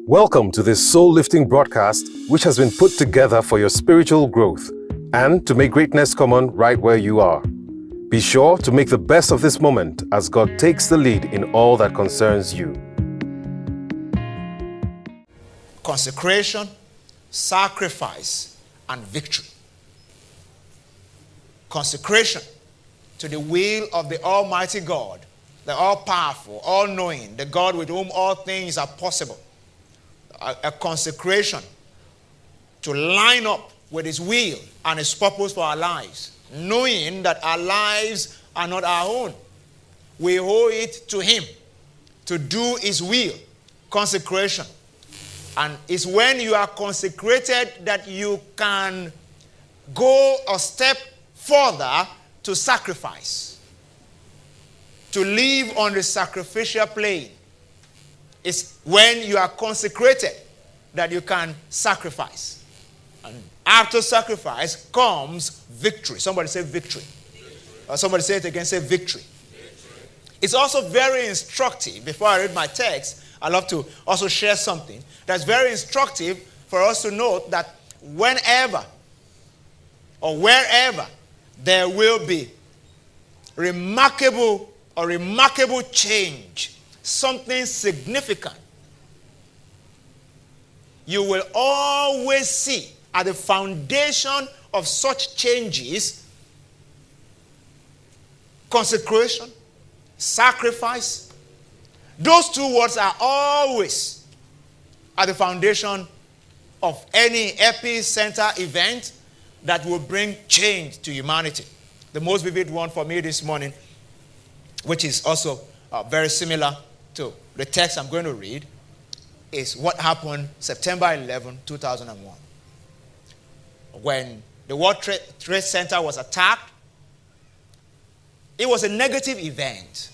Welcome to this soul-lifting broadcast, which has been put together for your spiritual growth and to make greatness common right where you are. Be sure to make the best of this moment as God takes the lead in all that concerns you. Consecration, sacrifice, and victory. Consecration to the will of the Almighty God, the all-powerful, all-knowing, the God with whom all things are possible. A consecration to line up with His will and His purpose for our lives, knowing that our lives are not our own. We owe it to Him to do His will. Consecration. And it's when you are consecrated that you can go a step further to sacrifice, to live on the sacrificial plane. It's when you are consecrated that you can sacrifice. And after sacrifice comes victory. Somebody say victory. Somebody say it again, say victory. It's also very instructive. Before I read my text, I love to also share something that's very instructive for us to note that whenever or wherever there will be remarkable change, something significant, you will always see at the foundation of such changes consecration, sacrifice. Those two words are always at the foundation of any epicenter event that will bring change to humanity. The most vivid one for me this morning, which is also very similar to the text I'm going to read, is what happened September 11, 2001. When the World Trade Center was attacked, it was a negative event,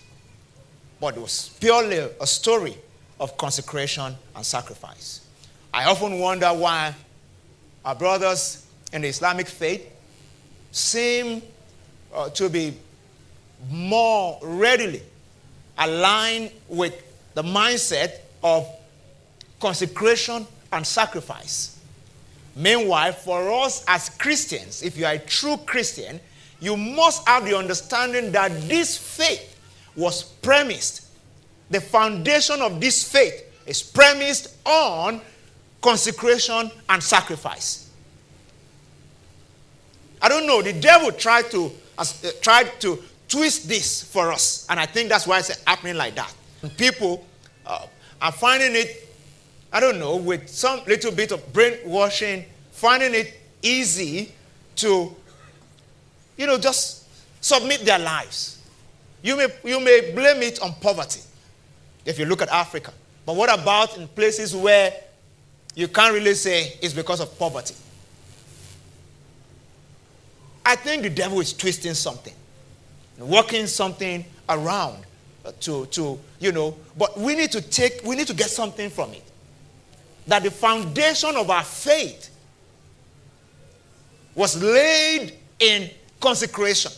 but it was purely a story of consecration and sacrifice. I often wonder why our brothers in the Islamic faith seem to be more readily aligned with the mindset of consecration and sacrifice. Meanwhile, for us as Christians, if you are a true Christian, you must have the understanding that this faith was premised. The foundation of this faith is premised on consecration and sacrifice. I don't know, the devil tried to twist this for us, and I think that's why it's happening like that. And people are finding it, I don't know, with some little bit of brainwashing, finding it easy to, just submit their lives. You may blame it on poverty, if you look at Africa. But what about in places where you can't really say it's because of poverty? I think the devil is twisting something, working something around but we need to get something from it. That the foundation of our faith was laid in consecration,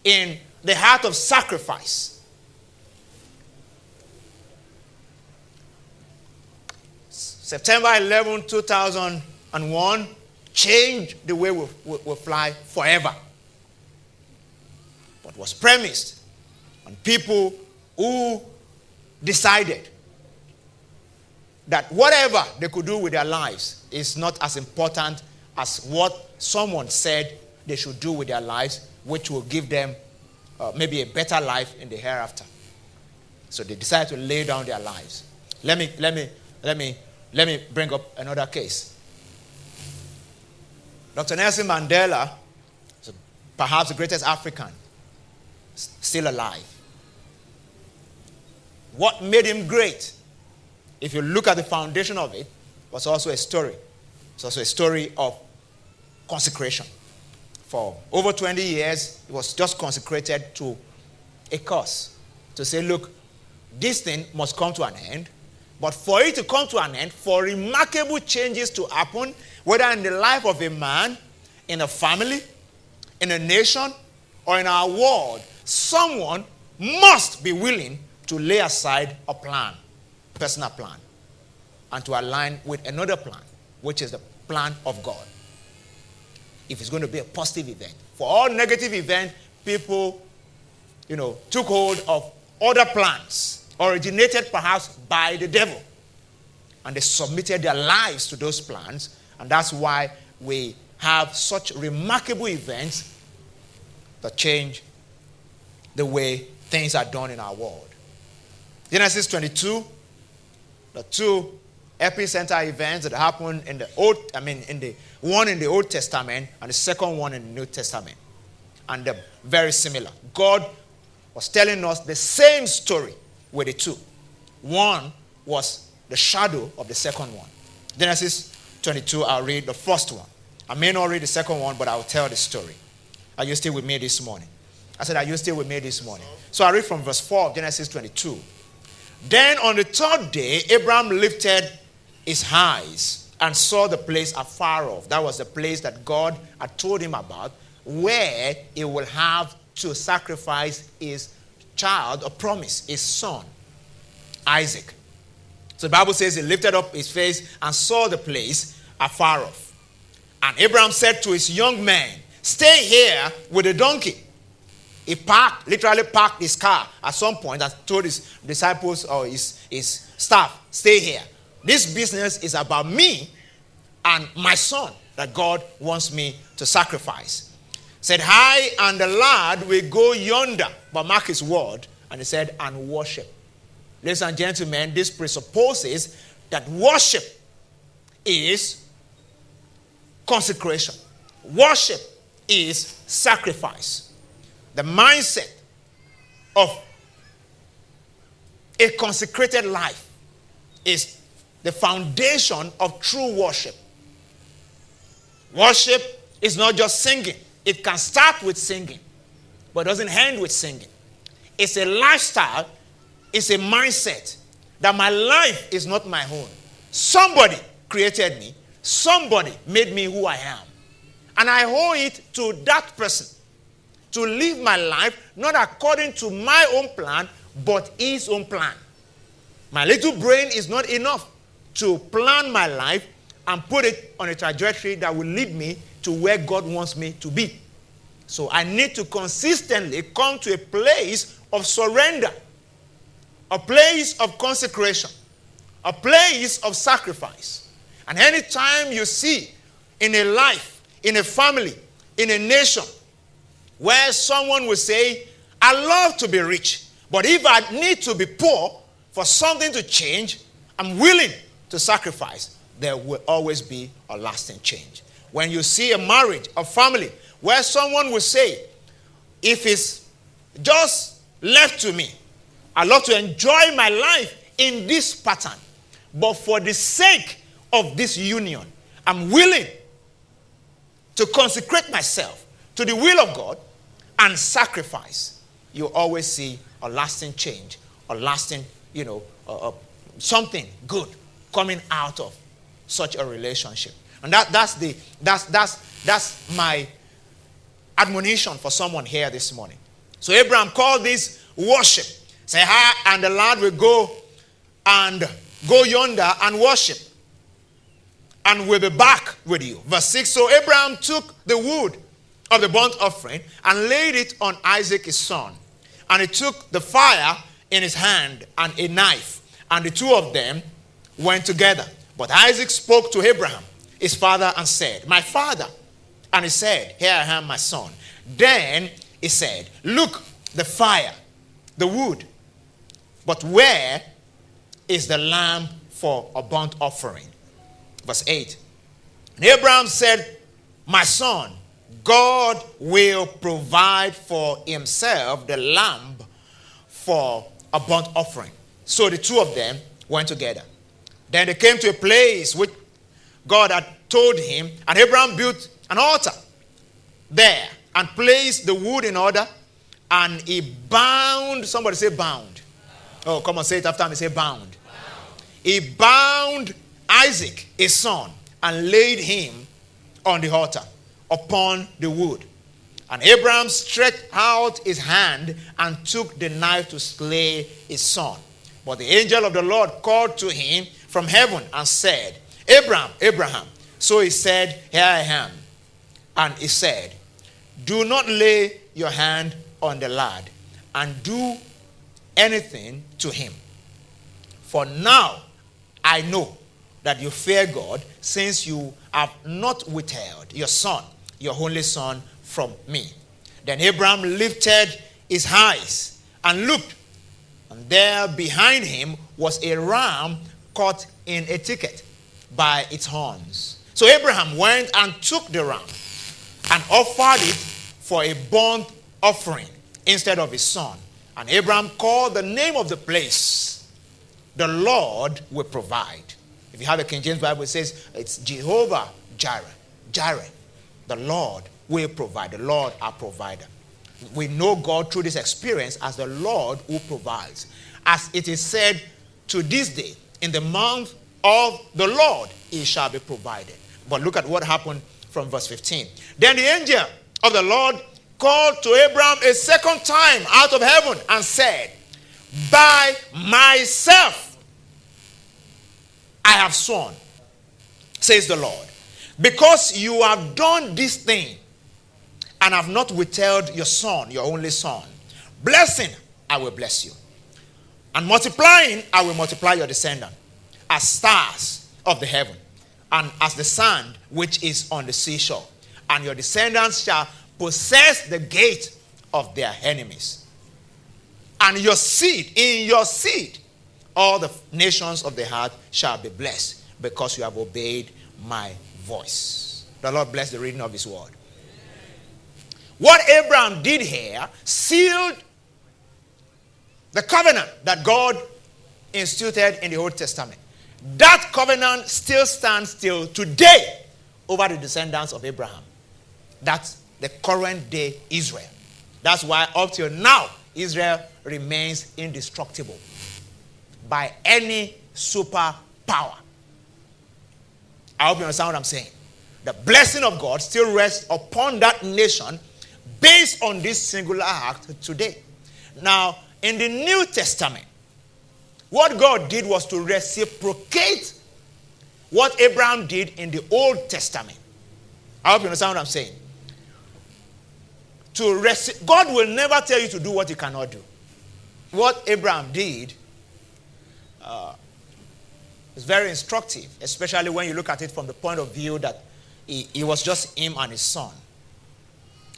in the heart of sacrifice. September 11, 2001 changed the way we fly forever. But was premised on people who decided that whatever they could do with their lives is not as important as what someone said they should do with their lives, which will give them maybe a better life in the hereafter. So they decided to lay down their lives. Let me bring up another case. Dr. Nelson Mandela, perhaps the greatest African still alive. What made him great, if you look at the foundation of it, was also a story. It's also a story of consecration. For over 20 years, he was just consecrated to a cause. To say, look, this thing must come to an end. But for it to come to an end, for remarkable changes to happen, whether in the life of a man, in a family, in a nation, or in our world, someone must be willing to lay aside a plan, personal plan. and to align with another plan, which is the plan of God. If it's going to be a positive event. For all negative events, people, took hold of other plans, originated perhaps by the devil. And they submitted their lives to those plans. And that's why we have such remarkable events that change the way things are done in our world. Genesis 22, the two epicenter events that happened in the one in the Old Testament and the second one in the New Testament. And they're very similar. God was telling us the same story with the two. One was the shadow of the second one. Genesis 22, I'll read the first one. I may not read the second one, but I'll tell the story. Are you still with me this morning? I said, are you still with me this morning? So I read from verse 4 of Genesis 22. Then on the third day, Abraham lifted his eyes and saw the place afar off. That was the place that God had told him about, where he will have to sacrifice his child, or promise, his son, Isaac. So the Bible says he lifted up his face and saw the place afar off. And Abraham said to his young man, stay here with the donkey. He literally parked his car at some point and told his disciples or his staff, stay here. This business is about me and my son that God wants me to sacrifice. Said, I and the lad will go yonder, but mark his word, and he said, and worship. Ladies and gentlemen, this presupposes that worship is consecration. Worship is sacrifice. The mindset of a consecrated life is the foundation of true worship. Worship is not just singing. It can start with singing, but doesn't end with singing. It's a lifestyle. It's a mindset that my life is not my own. Somebody created me. Somebody made me who I am. And I owe it to that person to live my life not according to my own plan, but his own plan. My little brain is not enough to plan my life and put it on a trajectory that will lead me to where God wants me to be. So I need to consistently come to a place of surrender, a place of consecration, a place of sacrifice. And anytime you see in a life, in a family, in a nation, where someone will say, I love to be rich, but if I need to be poor for something to change, I'm willing to sacrifice, there will always be a lasting change. When you see a marriage, a family, where someone will say, if it's just left to me, I love to enjoy my life in this pattern, but for the sake of this union, I'm willing to consecrate myself to the will of God and sacrifice. You always see a lasting change, a lasting, something good coming out of such a relationship. And that's my admonition for someone here this morning. So Abraham called this worship. Say, I and the lad will go yonder and worship, and we'll be back with you. Verse 6, so Abraham took the wood of the burnt offering and laid it on Isaac his son. And he took the fire in his hand and a knife, and the two of them went together. But Isaac spoke to Abraham, his father, and said, my father. And he said, here I am, my son. Then he said, look, the fire, the wood, but where is the lamb for a burnt offering? Verse 8. And Abraham said, my son, God will provide for himself the lamb for a burnt offering. So the two of them went together. Then they came to a place which God had told him, and Abraham built an altar there and placed the wood in order, and he bound, somebody say bound. Oh, come on, say it after me, say bound. He bound Isaac, his son, and laid him on the altar upon the wood. And Abraham stretched out his hand and took the knife to slay his son. But the angel of the Lord called to him from heaven and said, Abraham, Abraham. So he said, Here I am. And he said, Do not lay your hand on the lad and do anything to him. For now I know that you fear God, since you have not withheld your son, your only son, from me. Then Abraham lifted his eyes and looked, and there behind him was a ram caught in a thicket by its horns. So Abraham went and took the ram and offered it for a burnt offering instead of his son. And Abraham called the name of the place, The Lord Will Provide. If you have a King James Bible, it says it's Jehovah Jireh. Jireh, the Lord will provide. The Lord our provider. We know God through this experience as the Lord who provides. As it is said to this day, in the month of the Lord, it shall be provided. But look at what happened from verse 15. Then the angel of the Lord called to Abraham a second time out of heaven and said, By myself I have sworn, says the Lord, because you have done this thing and have not withheld your son, your only son. Blessing, I will bless you. And multiplying, I will multiply your descendant as stars of the heaven and as the sand which is on the seashore. And your descendants shall possess the gate of their enemies. And your seed, in your seed, all the nations of the earth shall be blessed, because you have obeyed my voice. The Lord bless the reading of his word. What Abraham did here sealed the covenant that God instituted in the Old Testament. That covenant still stands till today over the descendants of Abraham. That's the current day Israel. That's why up till now, Israel remains indestructible by any superpower. I hope you understand what I'm saying. The blessing of God still rests upon that nation based on this singular act today. Now, in the New Testament, what God did was to reciprocate what Abraham did in the Old Testament. I hope you understand what I'm saying. God will never tell you to do what you cannot do. What Abraham did is very instructive, especially when you look at it from the point of view that it was just him and his son.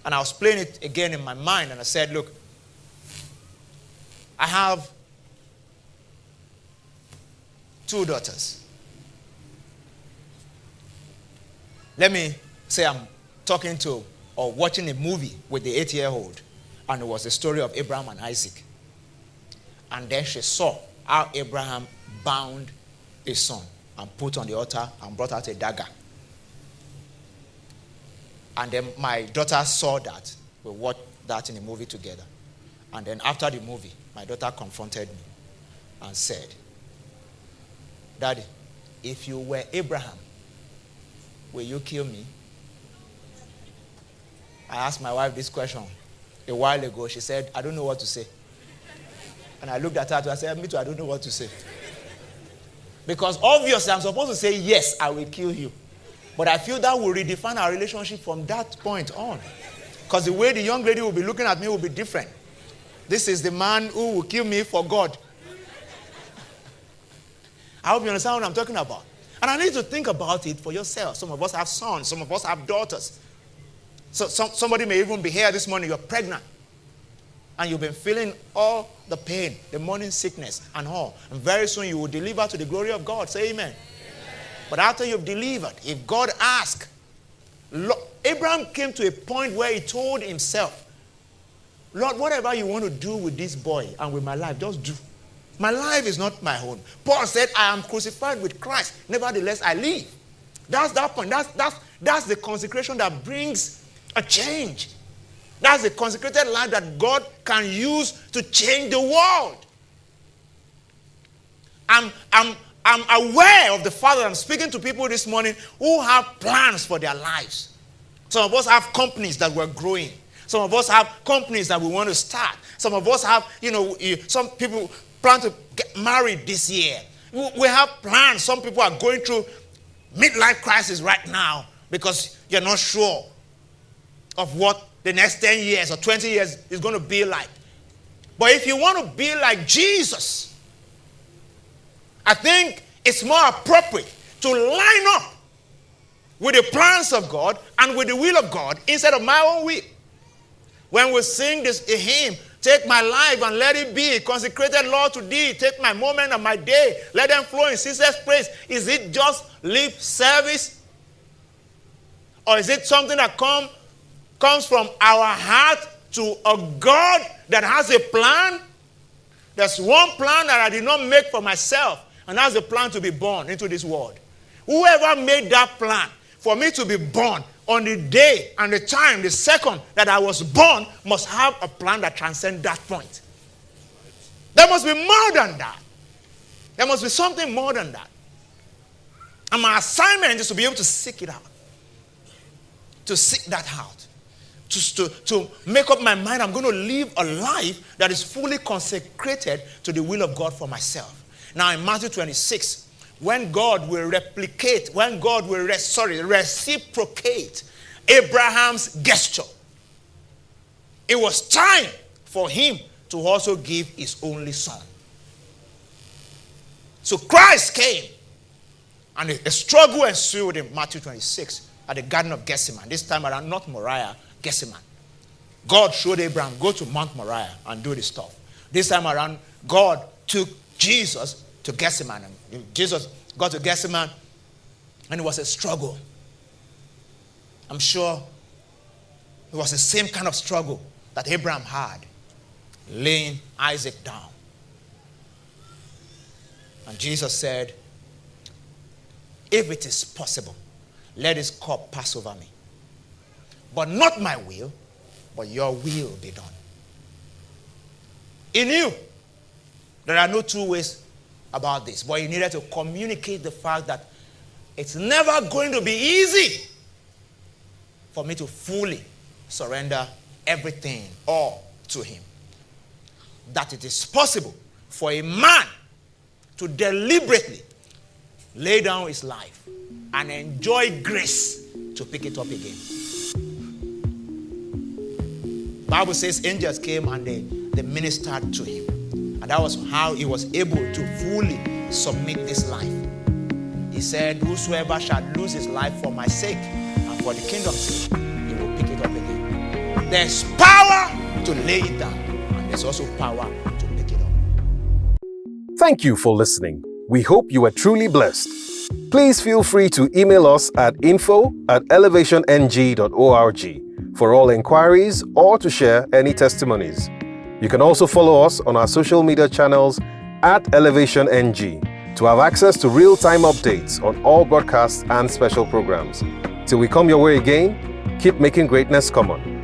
And I was playing it again in my mind, and I said, look, I have 2 daughters. Let me say I'm talking to or watching a movie with the 8-year-old, and it was the story of Abraham and Isaac. And then she saw how Abraham bound his son and put on the altar and brought out a dagger. And then my daughter saw that. We watched that in the movie together. And then after the movie, my daughter confronted me and said, Daddy, if you were Abraham, will you kill me? I asked my wife this question a while ago. She said, I don't know what to say. And I looked at her and I said, me too, I don't know what to say. Because obviously I'm supposed to say, yes, I will kill you. But I feel that will redefine our relationship from that point on. Because the way the young lady will be looking at me will be different. This is the man who will kill me for God. I hope you understand what I'm talking about. And I need to think about it for yourself. Some of us have sons. Some of us have daughters. So somebody may even be here this morning. You're pregnant. And you've been feeling all the pain, the morning sickness and all. And very soon you will deliver to the glory of God. Say amen. But after you've delivered, if God asks, Abraham came to a point where he told himself, Lord, whatever you want to do with this boy and with my life, just do. My life is not my own. Paul said, I am crucified with Christ. Nevertheless, I live. That's that point. That's the consecration that brings a change. That's the consecrated life that God can use to change the world. I'm aware of the fact that I'm speaking to people this morning who have plans for their lives. Some of us have companies that we're growing. Some of us have companies that we want to start. Some of us have, some people plan to get married this year. We have plans. Some people are going through midlife crisis right now because you're not sure of what the next 10 years or 20 years is going to be like. But if you want to be like Jesus, I think it's more appropriate to line up with the plans of God and with the will of God instead of my own will. When we sing this hymn, take my life and let it be consecrated, Lord, to thee. Take my moment and my day. Let them flow in ceaseless praise. Is it just lip service? Or is it something that comes from our heart to a God that has a plan? There's one plan that I did not make for myself, and that's the plan to be born into this world. Whoever made that plan for me to be born on the day and the time, the second that I was born, must have a plan that transcends that point. There must be more than that. There must be something more than that. And my assignment is to be able to seek it out. To seek that out. To make up my mind, I'm going to live a life that is fully consecrated to the will of God for myself. Now in Matthew 26, when God will reciprocate Abraham's gesture, it was time for him to also give his only son. So Christ came, and a struggle ensued in Matthew 26 at the Garden of Gethsemane. This time around, not Moriah, Gethsemane. God showed Abraham, go to Mount Moriah and do this stuff. This time around, God took Jesus to Gethsemane. And Jesus got to Gethsemane, and it was a struggle. I'm sure it was the same kind of struggle that Abraham had, laying Isaac down. And Jesus said, if it is possible, let this cup pass over me. But not my will, but your will be done. He knew there are no two ways about this, but he needed to communicate the fact that it's never going to be easy for me to fully surrender everything all to him. That it is possible for a man to deliberately lay down his life and enjoy grace to pick it up again. The Bible says angels came and they ministered to him. And that was how he was able to fully submit this life. He said, whosoever shall lose his life for my sake and for the kingdom's sake, he will pick it up again. There's power to lay it down, and there's also power to pick it up. Thank you for listening. We hope you were truly blessed. Please feel free to email us at info@elevationg.org for all inquiries or to share any testimonies. You can also follow us on our social media channels @ElevationNG to have access to real-time updates on all broadcasts and special programs. Till we come your way again, keep making greatness common.